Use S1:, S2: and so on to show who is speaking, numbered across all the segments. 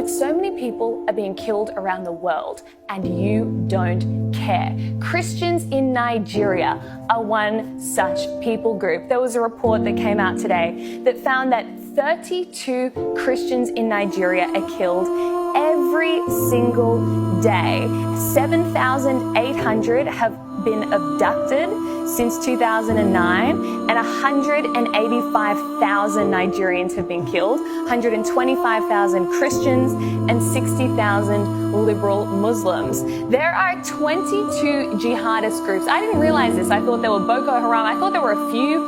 S1: But so many people are being killed around the world, and you don't care. Christians in Nigeria are one such people group. There was a report that came out today that found that 32 Christians in Nigeria are killed every single day. 7,800 have been abducted since 2009, and 185,000 Nigerians have been killed, 125,000 Christians and 60,000 liberal Muslims. There are 22 jihadist groups. I didn't realize this. I thought there were Boko Haram. I thought there were a few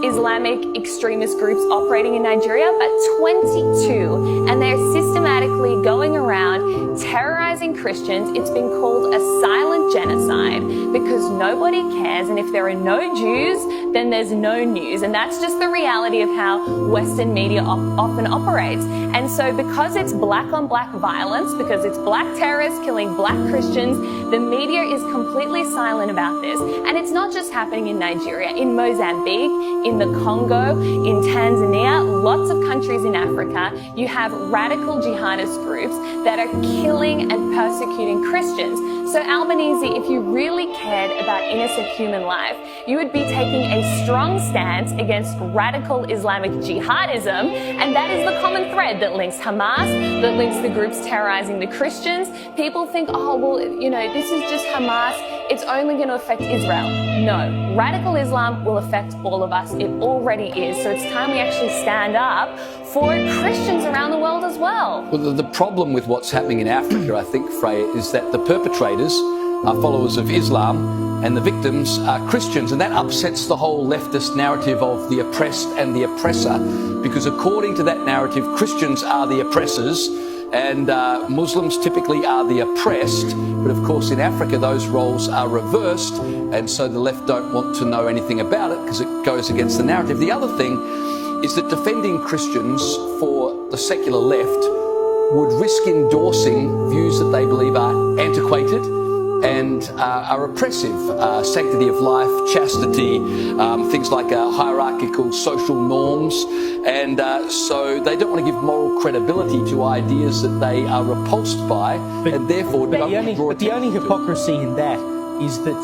S1: Islamic extremist groups operating in Nigeria, but 22, and they're systematically going around terrorizing Christians. It's been called a silent genocide because nobody cares, and if there are no Jews, then there's no news, and that's just the reality of how Western media often operates. And so because it's black on black violence, because it's black terrorists killing black Christians, the media is completely silent about this. And it's not just happening in Nigeria, in Mozambique, in the Congo, in Tanzania, lots of countries in Africa, you have radical jihadist groups that are killing and persecuting Christians. So Albanese, if you really cared about innocent human life, you would be taking a strong stance against radical Islamic jihadism, and that is the common thread that links Hamas, that links the groups terrorizing the Christians. People think, oh, well, this is just Hamas, it's only going to affect Israel. No, radical Islam will affect all of us. It already is. So it's time we actually stand up for Christians around the world as well.
S2: Well, the problem with what's happening in Africa, I think, Freya, is that the perpetrators are followers of Islam and the victims are Christians, and that upsets the whole leftist narrative of the oppressed and the oppressor, because according to that narrative, Christians are the oppressors and Muslims typically are the oppressed. But of course in Africa those roles are reversed, and so the left don't want to know anything about it because it goes against the narrative. The other thing is that defending Christians for the secular left would risk endorsing views that they believe are antiquated and are oppressive. Sanctity of life, chastity, things like hierarchical social norms, and so they don't want to give moral credibility to ideas that they are repulsed by, and therefore
S3: the only hypocrisy in that is that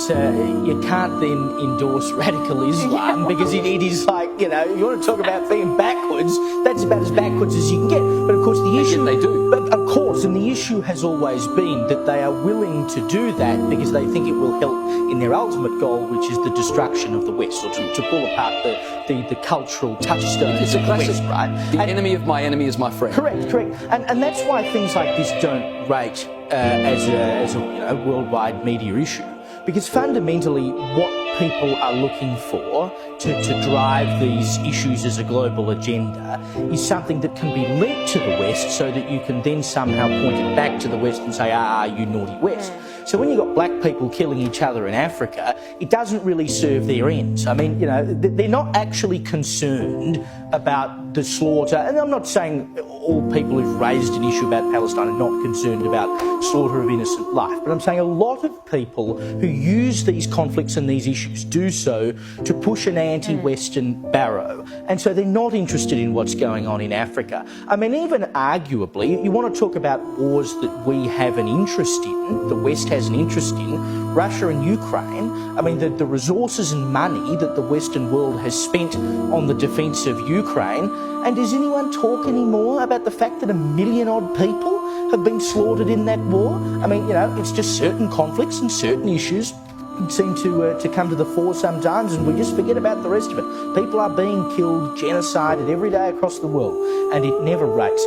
S3: you can't then endorse radical Islam because it is like, you want to talk about being backwards, that's about as backwards as you can get. But of course the issue...
S2: they do.
S3: But of course, and the issue has always been that they are willing to do that because they think it will help in their ultimate goal, which is the destruction of the West, or to pull apart the cultural touchstones
S2: it's a
S3: of the
S2: classic,
S3: West, right?
S2: The enemy of my enemy is my friend.
S3: Correct. And that's why things like this don't rate as a worldwide media issue. Because fundamentally, what people are looking for to drive these issues as a global agenda is something that can be linked to the West so that you can then somehow point it back to the West and say, you naughty West. So when you've got black people killing each other in Africa, it doesn't really serve their ends. I mean, they're not actually concerned about the slaughter. And I'm not saying all people who've raised an issue about Palestine are not concerned about slaughter of innocent life. But I'm saying a lot of people who use these conflicts and these issues do so to push an anti-Western barrow. And so they're not interested in what's going on in Africa. I mean, even arguably, you want to talk about wars that we have an interest in, the West has an interest in, Russia and Ukraine. I mean, the resources and money that the Western world has spent on the defence of Ukraine. And does anyone talk anymore about the fact that 1 million odd people have been slaughtered in that war? I mean, it's just certain conflicts and certain issues seem to come to the fore sometimes, and we just forget about the rest of it. People are being killed, genocided every day across the world, and it never rates.